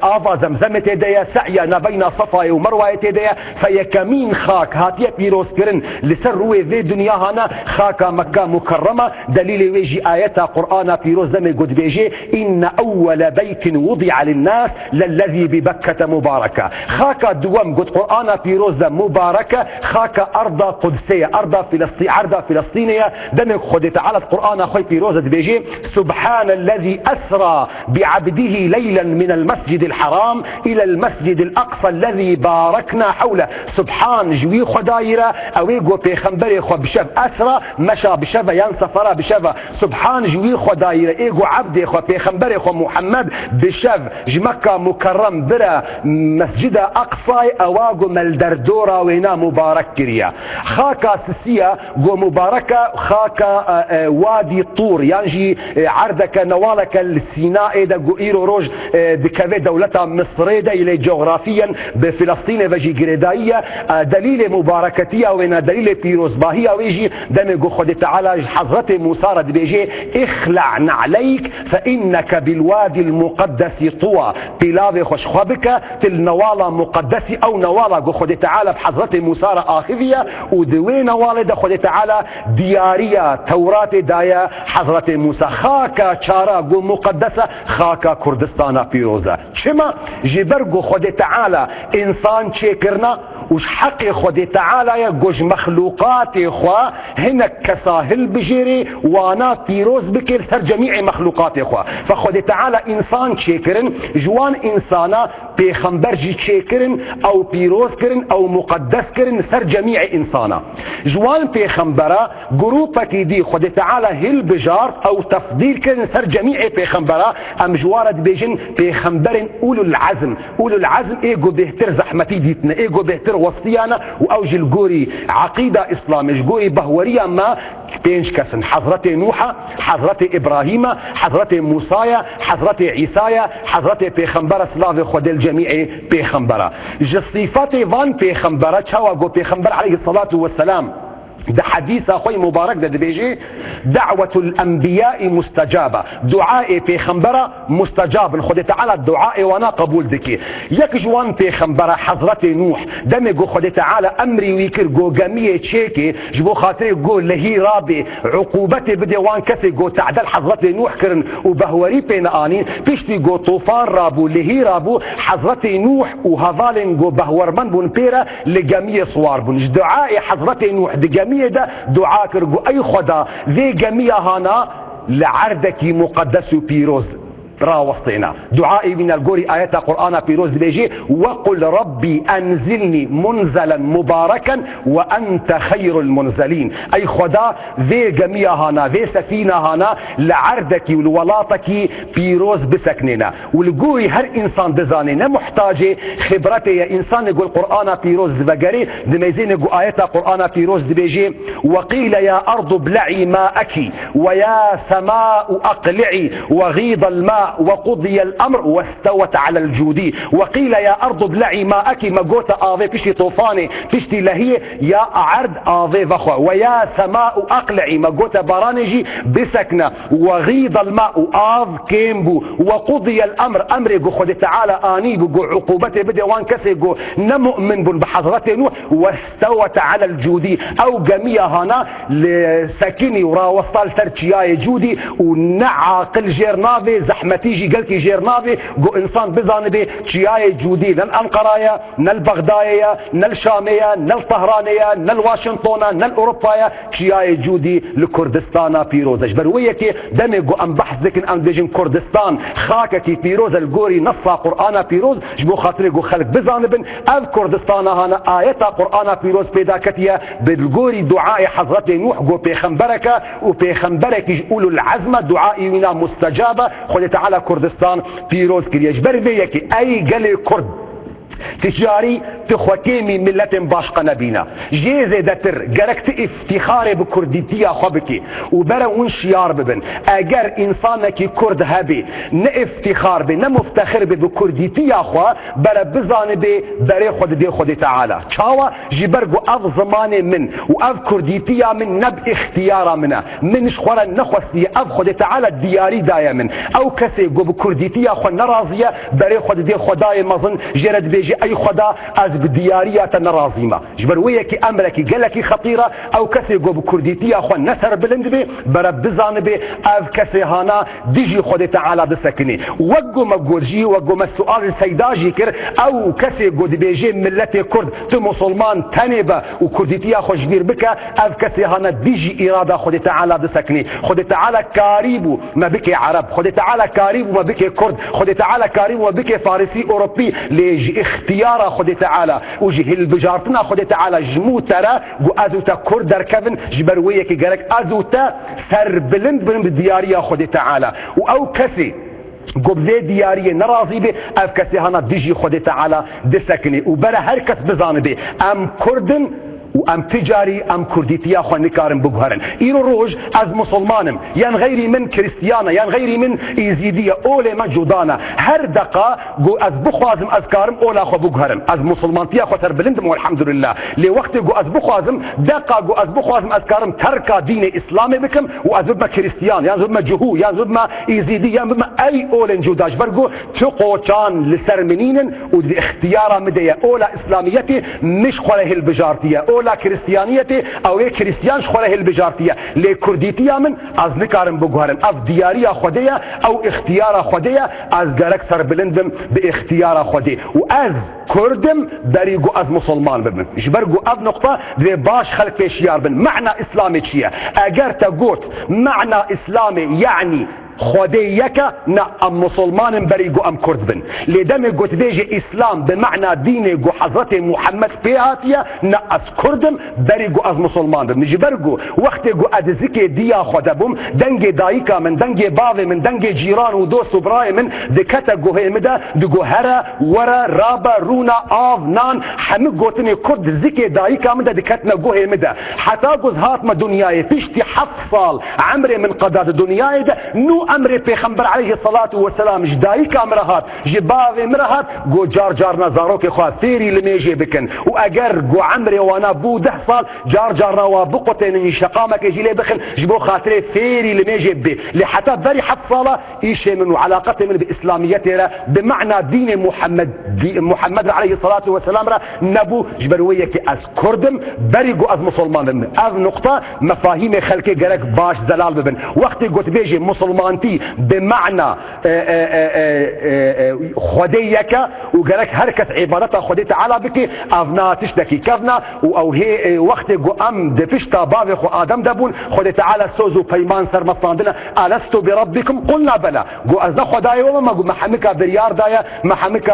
آفا زمزمت ديا سعيا نبين صفا ومروة ديا فيكمين خاك هاتيا بيروس كرن لسر روي ذي دنيا هنا خاك مكة مكرمة دليل ويجي آيات قرآن بيروس دمي قد بيجي إن أول بيت وضع للناس للذي ببكة مباركة خاك دوام قد قرآن بيروس مباركة خاك أرض قدسية أرض فلسطينية دمك خد تعالى القرآن أخوي بيروزة بيجي سبحان الذي أسرى بعبده ليلا من المسجد الحرام إلى المسجد الأقصى الذي باركنا حوله سبحان جوي خدايرة أويقو بيخنبري خو بشف أسرى مشى بشفة ينسفر بشفة سبحان جوي خدايرة إيقو عبدي خو بيخنبري خو محمد بشف جمكة مكرم برا مسجد أقصى أواقو ملدردورة وينا مبارك كريا خاكا سسية جو مباركة خاكا وادي طور يعني عردك نوالك السيناء دا جو إيرو روج بكذا دولتها مصر دا إلي جغرافيا بفلسطين وجي جريدائية دليل مباركتية وين دليل بيروز باهية ويجي دم جو خد تعالى حضرت موسى رد بيجي اخلع نعليك فإنك بالوادي المقدس طوى بلاوي خشخبك تل نوالا مقدسي أو نوالا جو خد تعالى بحضرت موسى آخذية ودوين والد خد تعالى ديارية توراة دايا حضرت موسى خاكا شارا جو مقدسة خاكا كردستان بيروزة شما جبرگو خد تعالى انسان چيكرنا وش حق خد تعالى يجوج مخلوقات خوا هناك كساهل بجيري وانا بيروز بكر سر جميع مخلوقات خوا فخد تعالى انسان شكرن جوان انسانا پیغمبر جی چه کرن او پیروز کرن او مقدس کرن سر جميع انسانا جوان پیغمبرا گروپا کی دی خود تعالی هل بجار او تفضیل کرن سر جميع پیغمبرا ام جوارد بیجن پیغمبرن اولو العزم ایگو بهتر زحمتی دیتنا ایگو بهتر وصیانا و اوج الگوری عقیده اسلام جگوری بهوریا ما بينش كسن حضرت نوح حضرت ابراهيم حضرت موسى حضرت عيسى حضرت پیغمبر سلاف خود الجميع پیغمبر جصيفات وان پیغمبر چاوا گو پیغمبر عليه الصلاة والسلام ده حديث اخوي مبارك ده بيجي دعوة الانبياء مستجابة دعاء پیغمبر مستجاب خود تعالى الدعاء وانا قبول دكي يك جوان پیغمبر حضرت نوح دم گو خود تعالى امري ويكر گو جميع تشيكي جبو خاطري گو لهي رابي عقوبتي بدي وان كسي گو تعدل حضرت نوح كرن وبهوري بين انين بيشتي گو طوفان رابو لهي رابو حضرت نوح وهذالن گو بهور من بون بيرا لجميع صوار بون دعاء حضرت نوح جميع ده دعا کرگو ای خدا ذي جميع هانا لعردك مقدس بيروز راوصينا دعائي من القوري آيات قرآن بيروز بيجي وقل ربي أنزلني منزلا مباركا وأنت خير المنزلين أي خدا ذي جميع هانا ذي سفينة هانا لعردك ولولاتك بيروز بسكننا والقوري هر إنسان بزانينا محتاج خبرته يا إنسان يقول قرآن بيروز بقري دميزين يقول آيات قرآن بيروز بيجي وقيل يا أرض ابلعي ماءك ويا سماء أقلعي وغيض الماء وقضي الامر واستوت على الجودي وقيل يا ارض ابلعي ماءك مقوت اضي بشي طوفاني بشتي لهي يا عرض اضي بخو ويا سماء اقلعي مقوت برانجي بسكنه وغيض الماء اض كيمبو وقضي الامر امري جو خد تعالى اني بقو عقوبته بدي وان كسي جو نمؤمن بحضرته نوح واستوت على الجودي او جميع هنا لسكني ورا وصل ترتشياي جودي ونعاقل جيرنافي زحمه تيجي قالك جيرنافي جو انسان بزانبي تشياي جودي نل انقرايا نل بغدايا نل شامية نل طهرانية نل واشنطونا نل اوروبايا تشياي جودي لكردستانا بيروزش برويكي دمي جو ام بحث ذكن ام ديجن كردستان خاكتي بيروز الجوري نصا قرآن بيروز جبو خاطري جو خلق بزانبن اذ كردستان هانا آيات قرآن بيروز بيدا كتيا بالجوري دعاء حضرت نوح جو بيخنبرك وبيخنبرك يقولوا العزمة دعائي ونا مستجابة خذ تعالى كردستان بيروز كريش بربيك اي قلي كرد تجاري تخوكيمي ملة باشقة نبينا جيزة دتر قركت افتخاري بكرديتيا خبكي وبرا ونشيار ببن اگر انسانك كرد هبي نافتخار بي نمفتخر بي بكرديتيا خوا برا بزان بي بري خود دي خود تعالى شاوا جبرقو اف زماني من واف كرديتيا من نب اختيارا منا من شخورا نخوستي اف خود تعالى الدياري دايا من او كسي قو بكرديتيا خوا نرازية بري خود دي خداي مظن جرد بيجي اي خدا از بدياريات نرازيمه جبرويكي امركي قالكي خطيره او كسي جو بكرديتي اخو نسر بلندبي برب بزانبي اف كسي هانا ديجي خدي تعالى بسكني وقو مقورجي وقو السؤال السيداجي كر او كسي جو بيجي ملتي كرد تو مسلمان تنبه وكرديتي اخو جبير بك اف كسي هانا ديجي اراده خدي تعالى بسكني خدي تعالى كاريبو ما بك عرب خدي تعالى كاريبو ما بك كرد خدي تعالى كاريبو ما بك فارسي اوروبي ليجي اختيار خد تعالى وجه البجارتنا خد تعالى جمو ترى جو ازوتا كردر كفن جبرويه كي قالك ازوتا سر بلند بلند دياريه خد تعالى او كسي قبزي دياريه نرازي بي اف كسي هنا ديجي خد تعالى دسكني وبرا هركس بزان بي ام كردن وام تجاري ام كرديتيا خو نكارم بجهرن ايرو روج از مسلمانم ين غيري من كريستيانا ين غيري من ايزيديه اولي ما جودانا هر دقه جو از بخوازم اذكارم اولا خو بجهرن از مسلمانتيا خو تر بلندم والحمد لله لوقت جو از بخوازم دقه جو از بخوازم اذكارم تركا دين اسلامي بكم واز ما كريستيان يعني ما جهو يعني ما ايزيديه يعني ما اي اولن جوداج برجو تقوچان لسرمنين واختيار مديه اولا اسلاميتي مش خله البجارتيه لا كريستيانيتي او كريستيان شخوره البجارتيه لكرديتيا من از نكارم بجهرن اف دياريا خديه او اختيار خديه از جرك سر بلندم باختيار خديه واز كردم دريقو از مسلمان ببن جبرقو اف نقطه ذي باش خلق فيشيار بن معنى اسلامي شيء اگر تقوت معنى اسلامي يعني خوديك نا ام مسلمان بريقو ام كرد بن لدم قلت بيجي اسلام بمعنى ديني قو حضرت محمد فياتيا نا از كردم بريقو از مسلمان بن نجي برقو وقت قو ادزكي ديا خودبم دنجي دايكا من دنجي باوي من دنجي جيران ودوست وبراي من دكتا قو هيمدا دقو هرا ورا رابا رونا آف نان حمي قوتني كرد زكي دايكا من دكتنا قو هيمدا حتى قوز هاتما دنياي فيشتي 7 صال عمري من قداد دنياي ده نو امري پیغمبر عليه الصلاة والسلام جدايك امرهات جباغي مرهات قو جار جار نزاروك خواه ثيري لميجي بكن واقر قو عمري وانا بو 10 صال جار جار نوا بقوتين شقامك يجي لي بخن جبو خاطري ثيري لميجي بي لحتى ذري 7 صالة ايشي من علاقتي من باسلاميتي بمعنى دين محمد عليه الصلاة والسلام را نبو جبرويك از كردم بريقو از مسلمان ببن از نقطة مفاهيم خلقي قرق باش زلال ببن وقت قلت بيجي مسلمانتي بمعنى خديك وقالك هركس عبادتها خدي تعالى بك افنا تشتكي كفنا او هي وقت ام دفشتا باب خو ادم دبون خدي تعالى سوزو بيمان سر مصاندنا الست بربكم قلنا بلى قو از خداي وما قو محمك بريار دايا محمك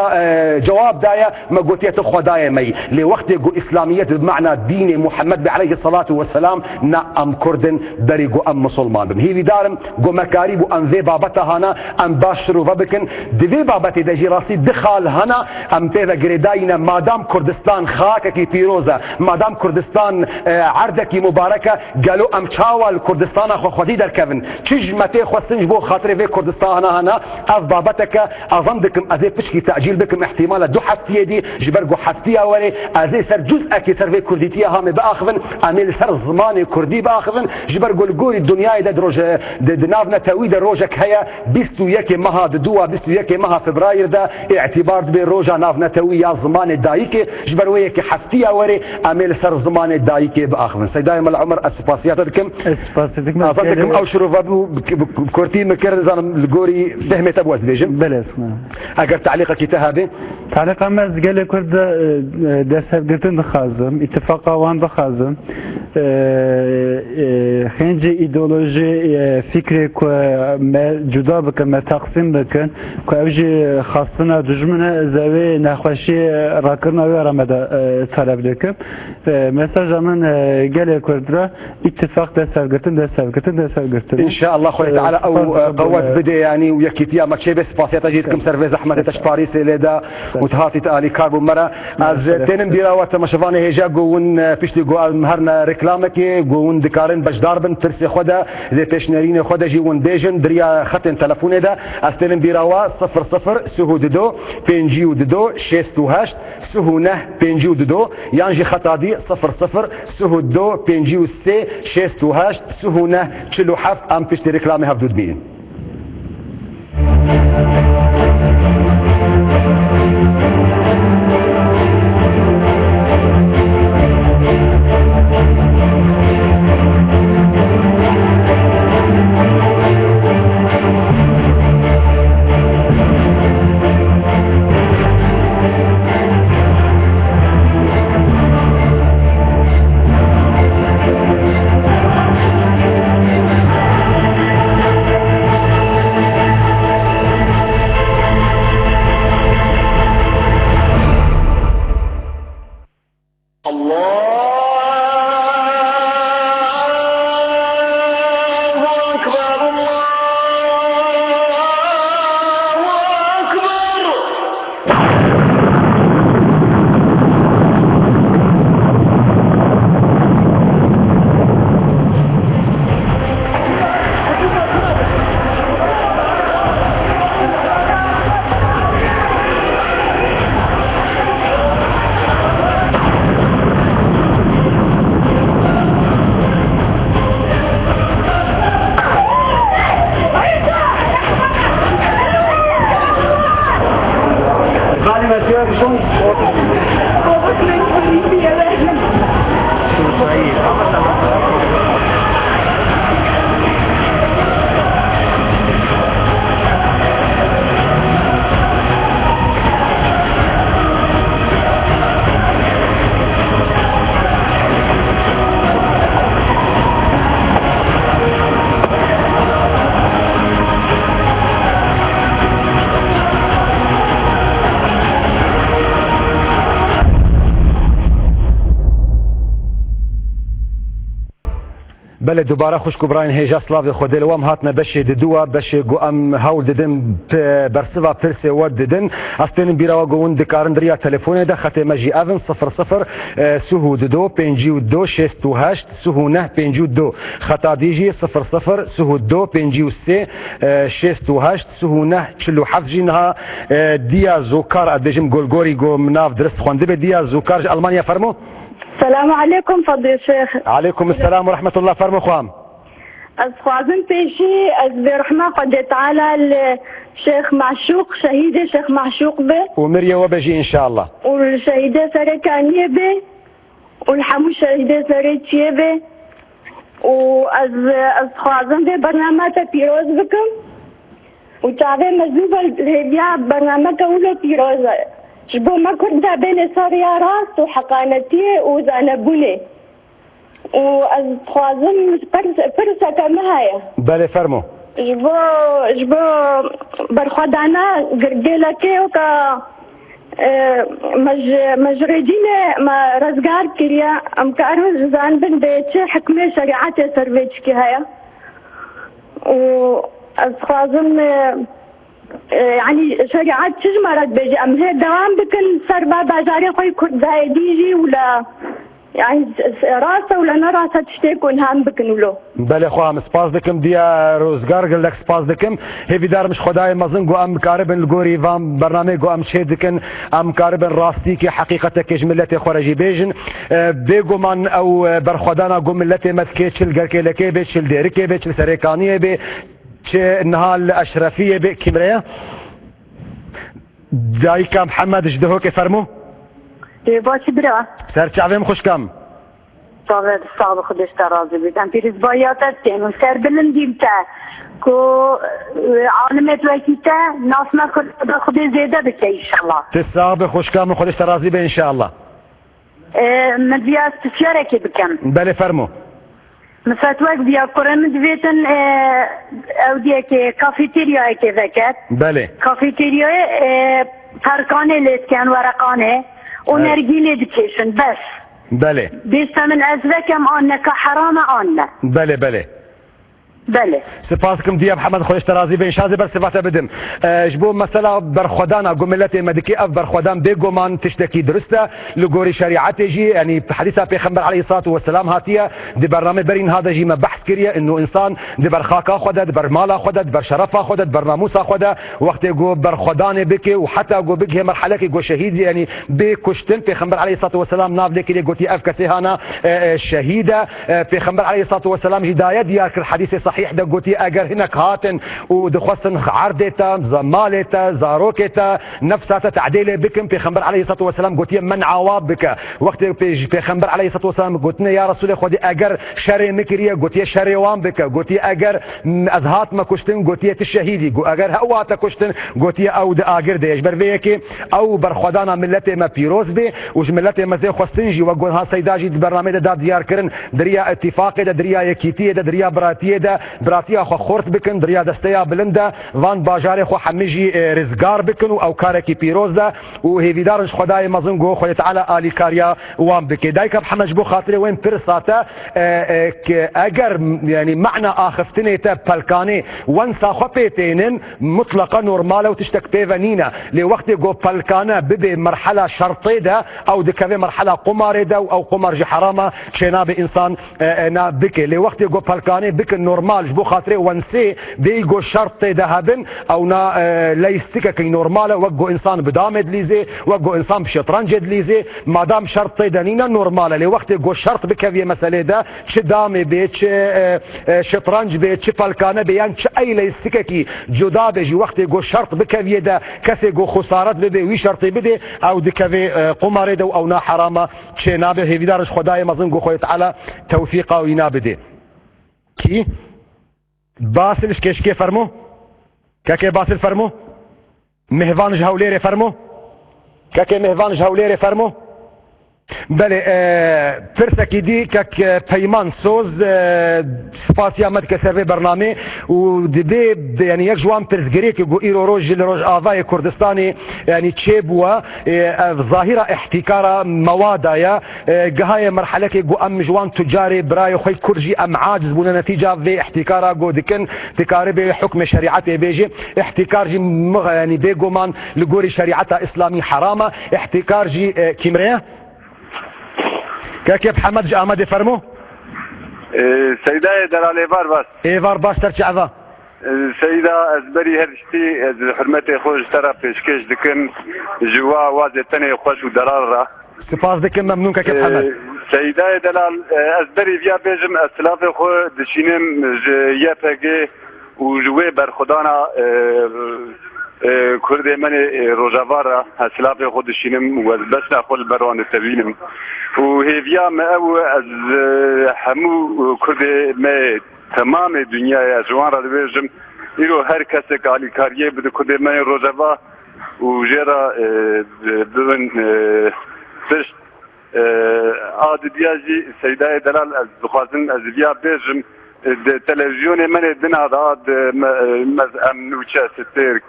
جواب دايا ما قلت خداي مي لوقت قو اسلاميه بمعنى دين محمد عليه الصلاه والسلام نا ام كردن بري قو ام مسلمان بن هي دارم قو مكاريب ام ذي بابتها هنا ام باشرو ببكن دي بابتي دجي راسي دخل هنا ام تيذا قريداينا مادام كردستان خاككي فيروزه مادام كردستان عردكي مباركه قالوا ام تشاول كردستان اخو خدي دركفن تجمتي خو سنجبو خاطري في كردستان هنا از بابتك اظندكم ازي فشكي تاجيل بكم احتمال دو حفتيه دي جبرقو حفتيه ولي ازي سر جزء كي سر في كرديتيه هامي باخذن اميل سر زماني كردي باخذن جبرقو الجوري الدنيا دروج دنافنا تويد روجك هيا بيستو يكي مها دوا بيستو يكي مها فبراير ده اعتبار بين روجا نافنا تويا زمان دايكي جبرويك حفتيه وري اميل سر زمان دايكي باخذن سيدايم العمر اسفاسياتكم اسفاسياتكم او شروفابو كورتي مكر زان الجوري فهمت ابو بيجم بلا اگر تعليقك تهابي تعليق ما قال كرد دسبتن خازم اتفاقا وان بخازم خنجي ايديولوژي فكري كو جدا بكن ما تقسيم بكن كو اوجي خاصنا دجمنا زاوي نخوشي راكرنا ورمدا طلب لكم مساج من قال كردرا اتفاق دسبتن ان شاء الله خويا تعالى او قوات بدي يعني ويكيتيا ما تشي بس فاسيتا جيتكم سيرفيس احمد تشباريس لدا وتهاتي تالي كاربو مرا از تنم ديراوات مشفاني هيجا قوون فيشتي قو مهرنا ريكلامكي قوون دكارن بجدار بن ترسي خدا زي بيشنرين خدا جيون بيجن دريا خطن تلفوني دا از تنم ديراوا 00 سهو ددو بينجيو ددو 68 سهو نه بينجيو ددو يانجي خطادي 00 سهو ددو بينجيو سي 68 سهو نه 47 ام فيشتي ريكلامي هفدود بين بله دوباره خوش کبراین هیجا سلاوی خودی لوام هاتنا بشه ددوا بشه گو ام هول ددن برسوا پرسه ود ددن استن بیرا گون دکارن دریا تلفن ده خط مجی اون 00 سهو دو 52 68 سهو نه 52 خطا دیجی 00 سهو دو 53 68 سهو نه 47 جنها دیا زوکار ادجم گلگوری گو مناف درست خونده به دیا زوکار المانیا فرمو. السلام عليكم فضيلة الشيخ. عليكم السلام ورحمة الله فرمو خوام. خوازن پیشی از برحمة قد تعالى الشيخ معشوق شهيدة شيخ معشوق به ومريا وبجي إن شاء الله والشهيدة سركانية به والحمو شهيدة سركية به وأز خوازن به برنامج بيروز بكم وتعبي مزنوبة الهدية برنامج أولى بيروز جبو ما كنت بين سوريا راس وحقانتي وزانبوني وأز خوازن فرصة كمهاية. بله فرمو. جبو برخدانا قرديلكي وكا مجردين ما رزقار كريا أمكارو زان بن بيتش حكمة شريعة سربيتشكي هيا وأز خوازن يعني شريعات تجمرت بيجي أم هي دوام بكن سربا بازاري خوي كرد زايديجي ولا يعني راسه ولا نراسه تشتيكون هم بكن ولو. بله خوام سپاس دکم دیا روزگار گلک سپاس دکم هیوی دار مش خدای مزن گو ام کاربن الگوری وام برنامه گو ام شید دکن ام کاربن راستی که حقیقتا کج ملت خارجی بیجن بگو من او برخدانا گو ملت مسکه چل گرکه لکه به چل دیرکه به چل سرکانیه به چه نهال اشرفیه به کمریا دایکا محمد جدهو که فرمو باشی برا سرچاویم خوشکم طاوت صاحب خودش ترازی بیدم پیرز بایات هستیم و سر بلندیم تا که عالمت وکی تا ناسما خود زیده بکه انشالله تصاب خوشکم خودش ترازی به انشالله مدویاز تسیاره که بکم بله فرمو مثلا وقت بیا کرم دویتن او دیه که کافیتریای که وکت بله کافیتریای ترکانه لیتکن ورقانه و نرگیله دکیشن بس بله بیستا من از وکم آنه که حرام آنه بله بله بله سپاسكم دياب محمد خوش ترازي بين شازي بر صفاته بدم جبو مثلا برخدان قملتي مدكي اف برخدان بيغومان تشتكي درسته لغوري شريعته جي يعني حديثه پیغمبر عليه الصلاه والسلام هاتيه دي برنامج برين هذا جي ما بحث كريا انه انسان دي برخاكا خدت دي برمالا خدت بر شرفا خدت برناموسا خدت وقت جو برخدان بك وحتى جو بك مرحله جو شهيد يعني بكشتن پیغمبر عليه الصلاه والسلام ناف ديكي قلتي اف كسيهانا شهيده پیغمبر عليه الصلاه والسلام هدايه ديار الحديث صحيح ده قوتي اگر هناك هاتن ودخوصن عردتا زمالتا زاروكتا نفسها تعديل بكم پیغمبر عليه الصلاه والسلام قوتي من عواب بك وقت پیغمبر عليه الصلاه والسلام قلتنا يا رسول خدي اگر شر مكريه قوتي شر وان بك قوتي اگر ازهات ما كشتن قوتي الشهيدي اگر هو تكشتن قوتي او ده اگر ده يجبر بيك او برخدانا ملته ما بيروز به وج ملته ما زي خصنجي وقول ها سيداجي برنامج ده ديار كرن دريا اتفاق ده دريا يكيتي ده دريا براتيه ده براتيا خو خورت بكن دريا دستيا بلندا وان باجاري خو حميجي رزقار بكن او كاركي بيروزا وهيفيدارش خداي مازن جو خو تعالى الي كاريا وان بك دايك محمد بو خاطري وين برساتا اگر يعني معنى اخفتني تا بالكاني وانسا خبيتين مطلقه نورماله وتشتك بيفانينا لوقت جو بالكانا ببي مرحله شرطي ده او دكفي مرحله قمار ده او قمار جي حرامه شناب انسان نا بك لوقت جو بالكاني بك نورمال بو خاطري ونسي بيجو شرط ذهبن او نا ليستك كي نورماله وقو انسان بدامد ليزي وقو انسان بشطرنج ليزي ما دام شرط دنينا نورماله لوقت جو شرط بكفي مساله ده ش دامي بيت شطرنج بيت ش فالكانه بيان ش اي ليستك كي جدا بيجي وقت جو شرط بكفي ده كسي جو خسارات بده وي شرط بده او دكفي قمار ده او نا حرامه ش نابه هيدارش خداي مازن جو خويت على توفيقه وينابده كي باسل كيشكي فرمو كاكي باسل فرمو مهفان جهوليري فرمو كاكي مهفان جهوليري فرمو بله فرسکی دی که پیمان سوز سپاسی آمد که سروی برنامه و دبی یعنی یک جوان پرسگری که گو ایرو روز لروز آوای کردستانی یعنی چه بوا ظاهره احتکار موادایا جهای مرحله که گو ام جوان تجاری برای خوی کرجی ام عاجز بونه نتیجه و احتکارا گو دکن تکاره به حکم شریعت بیجی احتکار جی یعنی بگو من لگوری شریعت اسلامی حرامه احتکار جی کیمره كيف حمد آمد فرمو سيدة دلال إيفار بس إيفار باش ترجع ذا سيدة أزبري هرشتي حرمتي خوش طرف إشكيش دكن جوا وازي تاني خوش ودلال سپاس دكن ممنون كيف حمد سيدة دلال أزبري فيا بيجم أسلافي خو دشينم يابهجي وجوي برخدانا كردي مني روجافارا هسلافي خود شينم وبس ناخذ البروان التبينم وهيفيا ما او از همو كردي ما تمام الدنيا جوان را بيجم يرو هر كسي قالي كاريه بده كردي مني روجافا وجيرا بن فش عاد دياجي سيداي دلال از بخازن از فيا بيجم التلفزيون مني دنا داد مزام نوچا ستيرك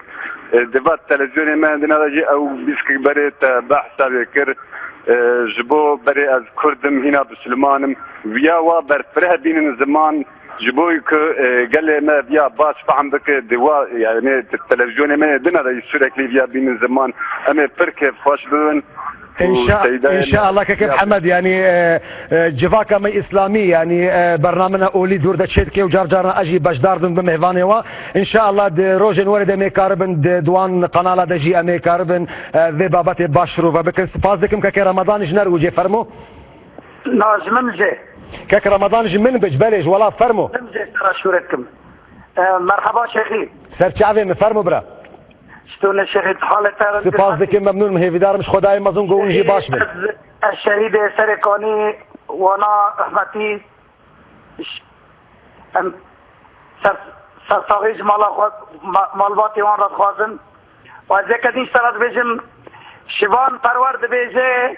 دبات تلفزيون ما عندنا رجي او بيسك بريت بحث بكر جبو بري از كردم هنا بسلمانم ويا وبر فرح بين الزمان جبوي ك قال ما بيا باش فهم بك دوا يعني التلفزيون ما عندنا رجي سورك لي بين الزمان اما بركه فاشلون ان شاء الله كيف حمد يعني جفاك مي اسلامي يعني برنامجنا اولي دور دشيتكي وجارجارنا اجي باش داردن بمهفانيوا ان شاء الله روجن ورد مي كاربن دوان قناه دجي امي كاربن ذي بابتي باشرو فبك فازكم كك رمضان جنر وجي فرمو ناز منجي كك رمضان جمن بجبلج ولا فرمو منجي ترى شورتكم مرحبا شيخي سرچاوي مفرمو برا شتون الشهيد حالته سپاس دكم ممنون مهيفيدار مش خداي مزون قو نجي باش بن الشهيد سركاني وانا رحمتي سرساغيج مالباتي وان رد خوازن وذكا دين سرد بيجم شبان پرورد بيجي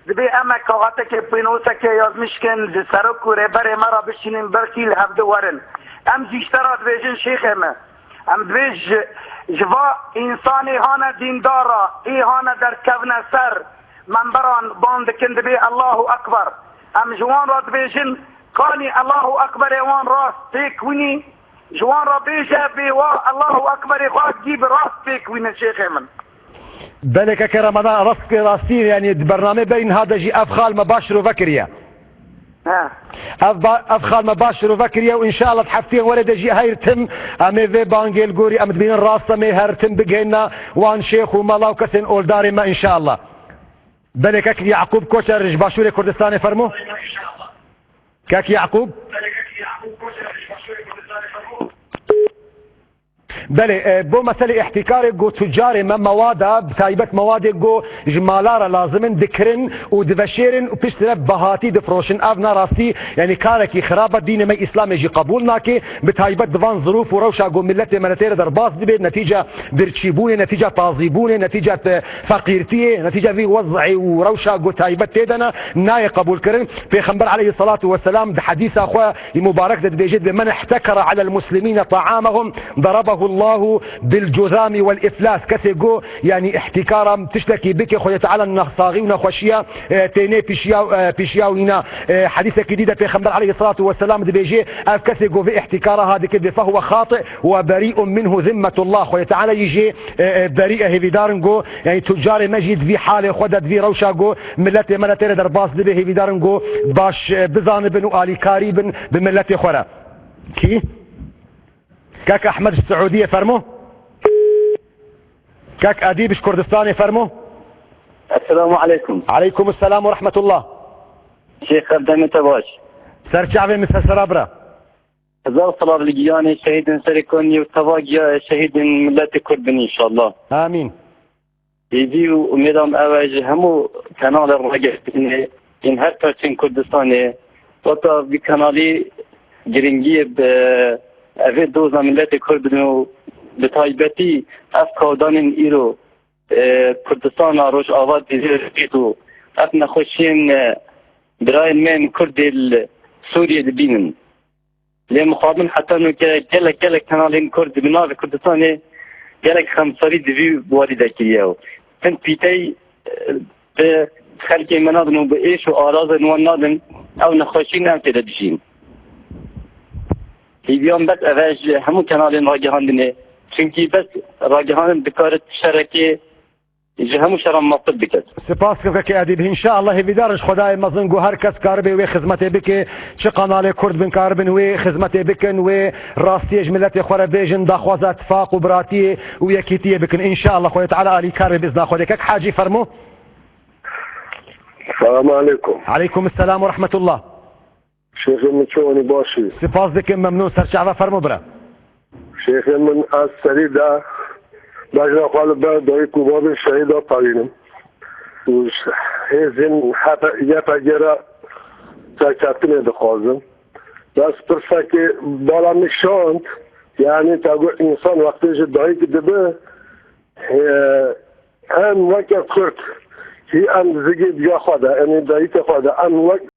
دبي اما كاغاتك بينوسك يازمشكن دي سرك وربر مرا بشينين بركي لهفد ورن ام زيشترات بيجن شيخ ام بيج جوا انساني هانا دیندارا ای هانا در کون سر منبران باند کند بی الله اکبر ام جوان را بیجن قانی الله اکبر وان راست تکونی جوان را بیجه بی و الله اکبر خواهد جیب راست تکونی شیخ من بلك كرمضان راستي يعني برنامج بين هذا جي افخال مباشر وفكريه افخال مباشر وفكريه وان شاء الله تحفتين ورد جي هيرتم امي في بانجيل غوري امد بين الراسه مي هرتم بقينا وان شيخ وملاو كسن اول داري ما ان شاء الله بلك يعقوب كوشر باشوري كردستاني فرمو كاك يعقوب بله بو مسألة احتكار جو تجاري ما موادا بتايبت مواد جو جمالارا لازمن ذكرن ودفشيرن وبيشترى بهاتي دفروشن افنا راستي يعني كاركي خراب الدين ما اسلام يجي قبولنا كي بتايبت دفان ظروف وروشا جو ملتي منتير درباس دبي نتيجة برتشيبوني نتيجة تعظيبوني نتيجة فقيرتي نتيجة في وضعي وروشا جو تايبت تيدنا ناي قبول كرن بيغمبر عليه الصلاة والسلام ده حديث اخوة مبارك ده بيجد بمن احتكر على المسلمين طعامهم ضربه الله بالجذام والإفلاس كسيجو يعني احتكارا تشتكي بك خويا تعالى النصاغي ونخوشيا تيني بيشيا وينا حديثة جديدة في خمبر عليه الصلاة والسلام دي بيجي كسيجو في احتكارا هذه كده فهو خاطئ وبريء منه ذمة الله خويا تعالى يجي بريء هيفيدارنجو يعني تجار مجد في حاله خدد في روشاجو ملتي منتير درباس دي هيفيدارنجو باش بزانبن وآلي كاريبن بملتي خورا كي كاك احمد السعودية فرمو كاك اديب كردستاني فرمو السلام عليكم. عليكم السلام ورحمة الله. شيخ خدامي تباش سرچاوي مثل سرابرا هزار صلاة لجياني شهيد سريكوني وتواجيا شهيد ملت كردني ان شاء الله امين. يدي ومدام اواج همو كانال الرجع ان هر ترچن كردستاني وطا بكانالي جرنجي اوه دوزا ملت کردنو به تایبتی افکادان ایرو کردستان روش آواد دیزیر و اف نخوشين براين من كرد سوريا دبينن ليه مخابن حتى انه كلك كنالين كرد بناف كردستان كلك خمساري دبي بوادي دكياو تن بيتي خلق مناظن وبايش واراض ونادن او نخوشين او تدبجين اليوم بس اواج همو كنالين راجهاندنه چونکی بس راجهان بکارت شرکه جه همو شرم مطلب بکد سپاس که ادیب ان شاء الله بیدارش خدای مزن گو هر کس کار به و خدمت بک چه قناه کرد بن کار بن و خدمت بکن و راستیج ملت خوره بیجن دخواز اتفاق و براتی و یکیتی بکن ان شاء الله خوی تعالی علی کار بزنا خودک حاجی فرمو. السلام علیکم. علیکم السلام و رحمت الله. شیخ من چونی باشی؟ سپاس دکم ممنون سرچعبه فرمو برا. شیخ من از سری ده بجنا خال بر دایی کوباب شهید ها پایینم و هزین یه پگره سرکتنه دخوازم بس پرسه که بالا نشاند یعنی تاگو انسان وقتیش دایی که دبه هم وقت کرد هی اندزگی بیا خواده یعنی دایی که خواده هم وقت